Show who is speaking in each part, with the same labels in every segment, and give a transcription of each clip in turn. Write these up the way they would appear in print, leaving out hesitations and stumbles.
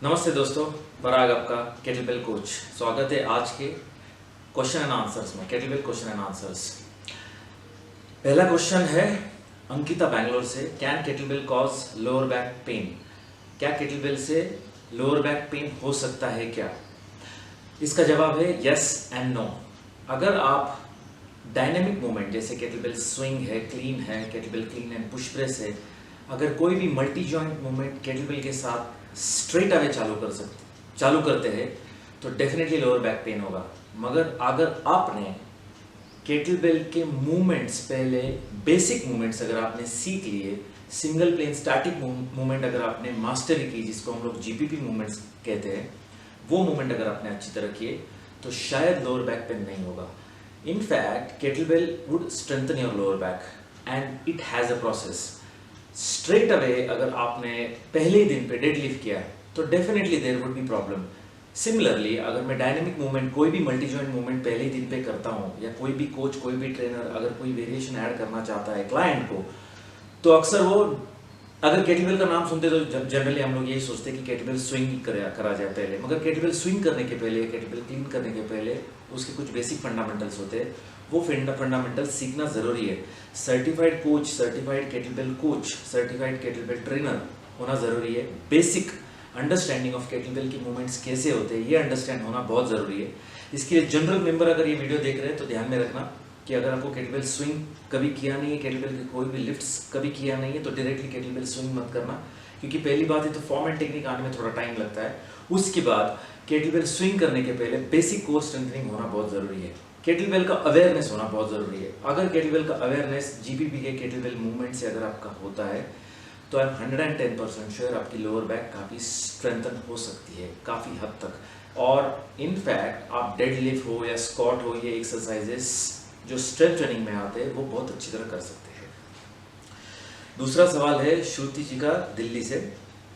Speaker 1: नमस्ते दोस्तों, पराग आपका केटलबेल कोच। स्वागत है आज के क्वेश्चन एंड आंसर्स में। Kettlebell question and answers. पहला क्वेश्चन है अंकिता बैंगलोर से, can kettlebell cause lower back pain? क्या केटलबेल से लोअर बैक पेन हो सकता है क्या? इसका जवाब है यस एंड नो। अगर आप डायनेमिक मूवमेंट जैसे केटलबेल स्विंग है, क्लीन है, kettlebell clean and push press है, अगर कोई भी मल्टी जॉइंट मूवमेंट केटलबेल के साथ स्ट्रेट अवे चालू करते हैं तो डेफिनेटली लोअर बैक पेन होगा। मगर अगर आपने केटलबेल के मूवमेंट्स, पहले बेसिक मूवमेंट्स अगर आपने सीख लिए, सिंगल प्लेन स्टैटिक मूवमेंट अगर आपने मास्टरी की, जिसको हम लोग जीपीपी मूवमेंट्स कहते हैं, वो मूवमेंट अगर आपने अच्छी तरह किए तो शायद लोअर बैक पेन नहीं होगा। In fact kettlebell would strengthen your lower back and it has a process. Straight away अगर आपने पहले ही दिन पे डेडलिफ्ट किया है तो definitely there would be problem. Similarly अगर मैं डायनेमिक मूवमेंट, कोई भी मल्टी जॉइंट मूवमेंट पहले ही दिन पे करता हूँ, या कोई भी कोच, कोई भी ट्रेनर अगर कोई वेरिएशन ऐड करना चाहता है क्लाइंट को, तो अक्सर वो अगर केटलबेल का नाम सुनते तो जनरली हम लोग यही सोचते हैं कि केटलबेल स्विंग करा जाए पहले। मगर केटलबेल स्विंग करने के पहले, केटलबेल क्लीन करने के पहले उसके कुछ बेसिक फंडामेंटल्स होते हैं, वो फंडामेंटल सीखना ज़रूरी है। Certified coach, certified kettlebell coach, certified kettlebell trainer होना ज़रूरी है। बेसिक अंडरस्टैंडिंग ऑफ केटलबेल की मूवमेंट्स कैसे होते हैं ये अंडरस्टैंड होना बहुत ज़रूरी है। इसके लिए जनरल मेंबर अगर ये वीडियो देख रहे हैं तो ध्यान में रखना कि अगर आपको केटलबेल स्विंग कभी किया नहीं है, केटलबेल के कोई भी लिफ्ट्स कभी किया नहीं है, तो डायरेक्टली केटलबेल स्विंग मत करना, क्योंकि पहली बात है तो फॉर्म एंड टेक्निक आने में थोड़ा टाइम लगता है। उसके बाद केटलबेल स्विंग करने के पहले बेसिक कोर स्ट्रेंथनिंग होना बहुत ज़रूरी है। केटलबेल का अवेयरनेस होना बहुत ज़रूरी है। अगर केटलबेल का अवेयरनेस जीपीपी के केटलबेल मूवमेंट से अगर आपका होता है तो आई एम 110% श्योर आपकी लोअर बैक काफ़ी स्ट्रेंथन हो सकती है, काफ़ी हद तक। और इनफैक्ट आप डेडलिफ्ट हो या स्क्वाट हो, ये एक्सरसाइजेस जो स्ट्रेंथ ट्रेनिंग में आते हैं वो बहुत अच्छी तरह कर सकते हैं। दूसरा सवाल है श्रुति जी का दिल्ली से,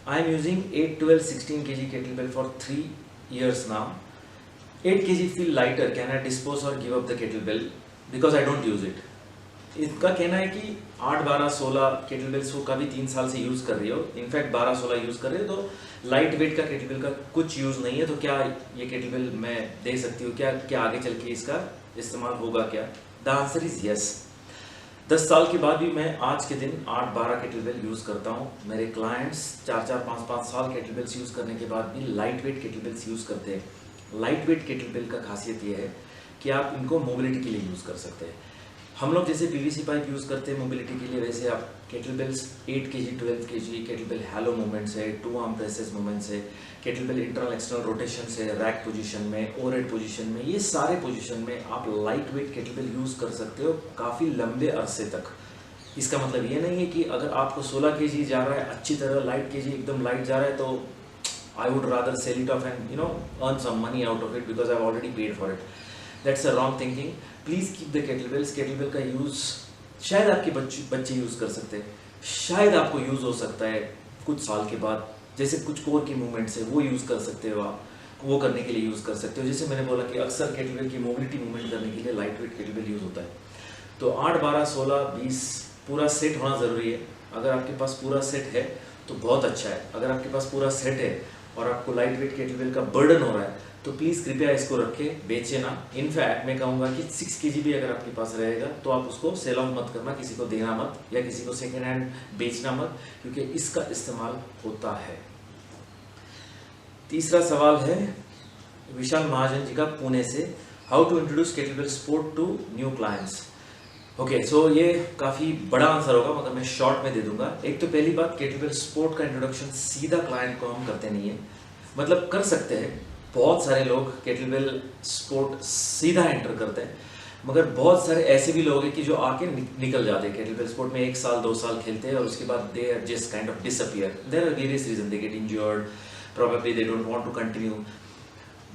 Speaker 1: I am using 8, 12, 16 kg kettlebell for 3 years now. 8 kg feel lighter. Can I dispose or give up the kettlebell because I don't use it? इनका कहना है कि 8, 12, 16 केटलबेल्स को कभी 3 साल से यूज़ कर रही हो, इनफैक्ट 12, 16 यूज़ कर रहे हो, तो लाइट वेट का केटलबेल का कुछ यूज़ नहीं है, तो क्या ये केटलबेल मैं दे सकती हूँ? क्या आगे चल के इसका इस्तेमाल होगा क्या? The answer is yes. 10 साल के बाद भी मैं आज के दिन 8, 12 केटलबेल यूज़ करता हूँ। मेरे क्लाइंट्स 4, 5 साल केटलबेल्स यूज़ करने के बाद भी लाइट वेट केटलबेल्स यूज़ करते हैं। लाइट वेट केटलबेल का खासियत ये है कि आप इनको मोबिलिटी के लिए यूज़ कर सकते हैं। हम लोग जैसे पीवीसी पाइप यूज़ करते हैं मोबिलिटी के लिए, वैसे आप केटलबेल्स 8 kg, 12 kg, kettlebell hello movements है, 2 आर्म प्रेसेस मूवमेंट्स है, केटलबेल इंटरनल एक्सटर्नल रोटेशन है, रैक पोजीशन में, ओवरहेड पोजीशन में, ये सारे पोजीशन में आप लाइट वेट केटलबेल यूज़ कर सकते हो काफ़ी लंबे अरसे तक। इसका मतलब ये नहीं है कि अगर आपको 16 kg जा रहा है अच्छी तरह, लाइट kg एकदम लाइट जा रहा है, तो I would rather sell it off and earn some money out of it because I have already paid for it. That's a wrong thinking. Please keep the kettlebells. Kettlebell का use शायद आपके बच्चे use कर सकते हैं, शायद आपको use हो सकता है कुछ साल के बाद, जैसे कुछ कोर की मूवमेंट्स है वो यूज़ कर सकते हो, आप वो करने के लिए यूज़ कर सकते हो। जैसे मैंने बोला कि अक्सर केटलबेल की मोबिलिटी मूवमेंट करने के लिए लाइट वेट केटलबेल यूज़ होता है। तो 8, 12, 16, 20 पूरा सेट होना ज़रूरी है। अगर आपके पास पूरा सेट है तो बहुत अच्छा है। अगर आपके पास पूरा सेट है और आपको लाइट वेट केटलबेल का बर्डन हो रहा है तो प्लीज़ कृपया इसको रख के बेचे ना। इनफैक्ट मैं कहूँगा कि 6 kg भी अगर आपके पास रहेगा तो आप उसको सेल ऑफ मत करना, किसी को देना मत, या किसी को सेकेंड हैंड बेचना मत, क्योंकि इसका इस्तेमाल होता है। तीसरा सवाल है विशाल महाजन जी का पुणे से, how to introduce kettlebell sport to new clients. Okay, so ये काफ़ी बड़ा आंसर होगा मगर मैं शॉर्ट में दे दूंगा। एक तो पहली बात, केटलबेल स्पोर्ट का इंट्रोडक्शन सीधा क्लाइंट को हम करते नहीं है, मतलब कर सकते हैं। बहुत सारे लोग केटलबेल स्पोर्ट सीधा एंटर करते हैं, मगर बहुत सारे ऐसे भी लोग हैं कि जो आके निकल जाते हैं केटलबेल स्पोर्ट में, 1 साल 2 साल खेलते हैं और उसके बाद they just kind of disappear. There are various reason, they get injured, probably they don't want to continue.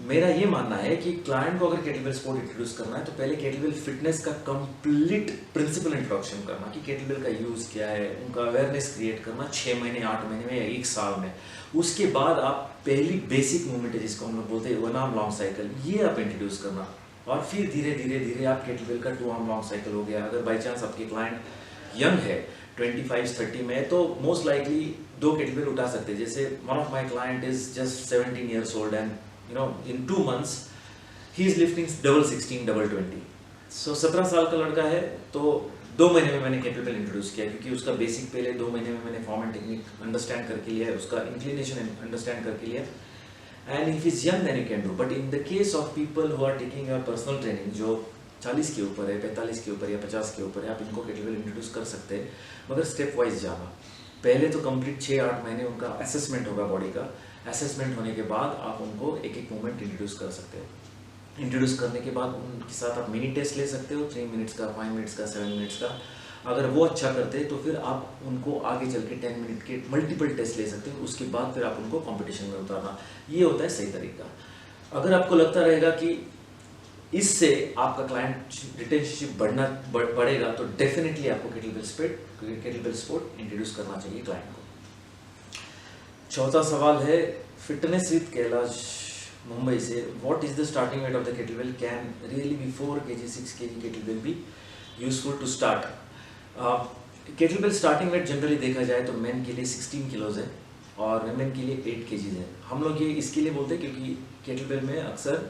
Speaker 1: मेरा ये मानना है कि क्लाइंट को अगर केटलबेल स्पोर्ट इंट्रोड्यूस करना है तो पहले केटलबेल फिटनेस का कंप्लीट प्रिंसिपल इंट्रोडक्शन करना कि केटलबेल का यूज़ क्या है, उनका अवेयरनेस क्रिएट करना 6 महीने, 8 महीने में या 1 साल में। उसके बाद आप पहली बेसिक मूवमेंट है जिसको हम लोग बोलते हैं 1 आर्म लॉन्ग साइकिल, ये आप इंट्रोड्यूस करना, और फिर धीरे धीरे धीरे आप केटलबेल का 2 आर्म लॉन्ग साइकिल हो गया। अगर बाई चांस आपके क्लाइंट यंग है 25-30 में, तो मोस्ट लाइकली 2 केटलबेल उठा सकते हैं। जैसे one of my client is just 17 years old and in 2 months he is lifting double 16 double 20। सो 17 साल का लड़का है, तो 2 महीने में मैंने केटलबेल इंट्रोड्यूस किया, क्योंकि उसका बेसिक पहले 2 महीने में मैंने फॉर्म एंड टेक्निक अंडरस्टैंड करके लिया है, उसका इंक्लिनेशन अंडरस्टैंड करके लिया। And if is young then you can do, but in the case of people who are taking your personal training, जो 40 के ऊपर है, 45 के ऊपर या 50 के ऊपर है, आप इनको केटलबेल इंट्रोड्यूस कर सकते हैं, मगर स्टेप वाइज जाना। पहले तो कंप्लीट 6-8 महीने उनका असेसमेंट होगा बॉडी का। असेसमेंट होने के बाद आप उनको एक एक मूवमेंट इंट्रोड्यूस कर सकते हो। इंट्रोड्यूस करने के बाद उनके साथ आप मिनी टेस्ट ले सकते हो, 3 मिनट्स का, 5 मिनट्स का, 7 मिनट्स का। अगर वो अच्छा करते हैं तो फिर आप उनको आगे चल के 10 मिनट के मल्टीपल टेस्ट ले सकते हो। उसके बाद फिर आप उनको कॉम्पिटिशन में उतारना, ये होता है सही तरीका। अगर आपको लगता रहेगा कि इससे आपका क्लाइंट रिलेशनशिप बढ़ेगा, तो डेफिनेटली आपको केटलबेल स्पोर्ट इंट्रोड्यूस करना चाहिए क्लाइंट को। चौथा सवाल है फिटनेस विद कैलाश मुंबई से, what is the starting weight of the kettlebell, can really be 4 kg 6 kg kettlebell be useful to start. Kettlebell starting weight generally देखा जाए तो मेन के लिए 16 किलोज है और वुमेन के लिए 8 kg है। हम लोग ये इसके लिए बोलते हैं क्योंकि केटलबेल में अक्सर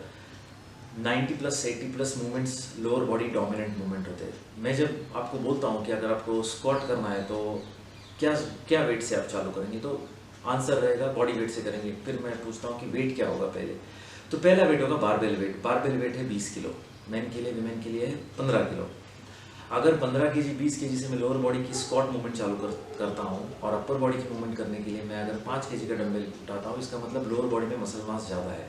Speaker 1: 90+ 80+ movements lower body dominant movement होते हैं। मैं जब आपको बोलता हूँ कि अगर आपको स्क्वाट करना है तो क्या वेट से आप चालू करेंगे, तो आंसर रहेगा बॉडी वेट से करेंगे। फिर मैं पूछता हूँ कि वेट क्या होगा पहले, तो पहला वेट होगा बारबेल वेट। बारबेल वेट है 20 किलो, मेन के लिए, वुमेन के लिए है 15 किलो। अगर 15 kg 20 kg से मैं लोअर बॉडी की स्क्वाट मूवमेंट चालू करता हूँ और अपर बॉडी की मूवमेंट करने के लिए मैं अगर 5 kg का डंबल उठाता हूँ, इसका मतलब लोअर बॉडी में मसल मास ज़्यादा है।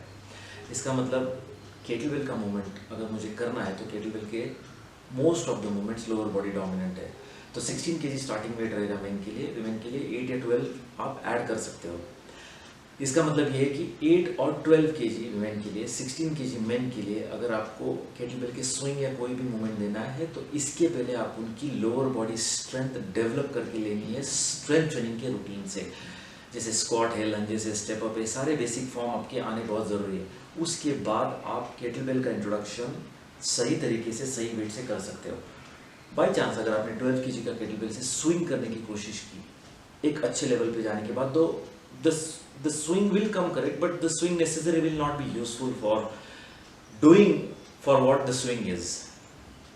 Speaker 1: इसका मतलब केटलबेल का मूवमेंट अगर मुझे करना है तो केटलबेल के most of the movements lower body dominant है। तो 16 kg स्टार्टिंग वेट रहेगा मेन के लिए, वुमेन के लिए 8 या 12 आप ऐड कर सकते हो। इसका मतलब ये है कि 8 और 12 kg वुमेन के लिए, 16 kg मेन के लिए अगर आपको केटलबेल के स्विंग या कोई भी मूवमेंट देना है तो इसके पहले आप उनकी लोअर बॉडी स्ट्रेंथ डेवलप करके लेनी है स्ट्रेंथ ट्रेनिंग के रूटीन से। जैसे स्क्वाट है, लंजेस है, स्टेप अप है, सारे बेसिक फॉर्म आपके आने बहुत ज़रूरी है। उसके बाद आप केटलबेल का इंट्रोडक्शन सही तरीके से सही वेट से कर सकते हो। बाई चांस अगर आपने 12 kg का केटलबेल से स्विंग करने की कोशिश की एक अच्छे लेवल पे जाने के बाद, तो the swing will come correct, but the swing necessarily will not be useful for doing for what the swing is.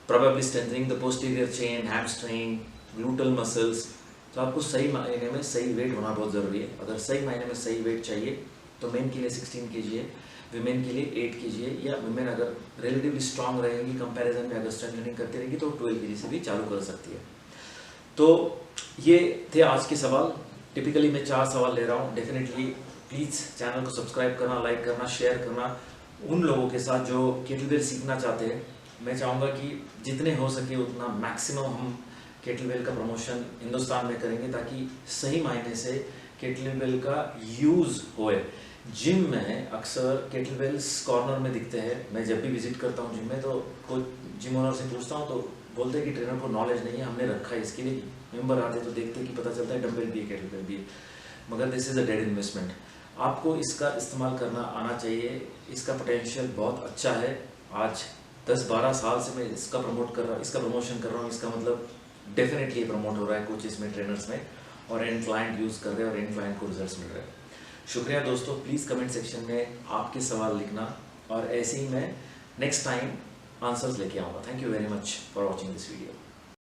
Speaker 1: Probably strengthening the posterior chain, hamstring, gluteal muscles. तो आपको सही मायने में सही वेट होना बहुत ज़रूरी है। अगर सही मायने में सही वेट चाहिए तो मेन के लिए 16 kg है, वुमेन के लिए 8 kg है, या वुमेन अगर रिलेटिवली स्ट्रांग रहेगी कंपैरिजन में, अगर स्ट्रेंथ ट्रेनिंग करती रहेगी तो 12 kg से भी चालू कर सकती है। तो ये थे आज के सवाल। टिपिकली मैं 4 सवाल ले रहा हूँ। डेफिनेटली प्लीज़ चैनल को सब्सक्राइब करना, लाइक करना, शेयर करना उन लोगों के साथ जो केटलबेल सीखना चाहते हैं। मैं चाहूँगा कि जितने हो सके उतना मैक्सिमम हम केटलबेल का प्रमोशन हिंदुस्तान में करेंगे ताकि सही मायने से केटलबेल का यूज़ होए। जिम में अक्सर केटलबेल्स कॉर्नर में दिखते हैं। मैं जब भी विजिट करता हूँ जिम में तो कोई जिम ओनर से पूछता हूँ तो बोलते हैं कि ट्रेनर को नॉलेज नहीं है, हमने रखा है इसके लिए। मेंबर आते तो देखते हैं कि पता चलता है डंबल भी है, केटलबेल भी है, मगर this is a dead investment. आपको इसका इस्तेमाल करना आना चाहिए। इसका पोटेंशियल बहुत अच्छा है। आज 10-12 साल से मैं इसका प्रमोशन कर रहा हूँ। इसका मतलब डेफिनेटली प्रमोट हो रहा है कोचेस में, ट्रेनर्स में, और एंड क्लाइंट यूज़ कर रहे हैं और एंड क्लाइंट को रिजल्ट्स मिल रहे हैं। शुक्रिया दोस्तों। प्लीज़ कमेंट सेक्शन में आपके सवाल लिखना और ऐसे ही मैं नेक्स्ट टाइम आंसर्स लेके आऊँगा। Thank you very much for watching this video.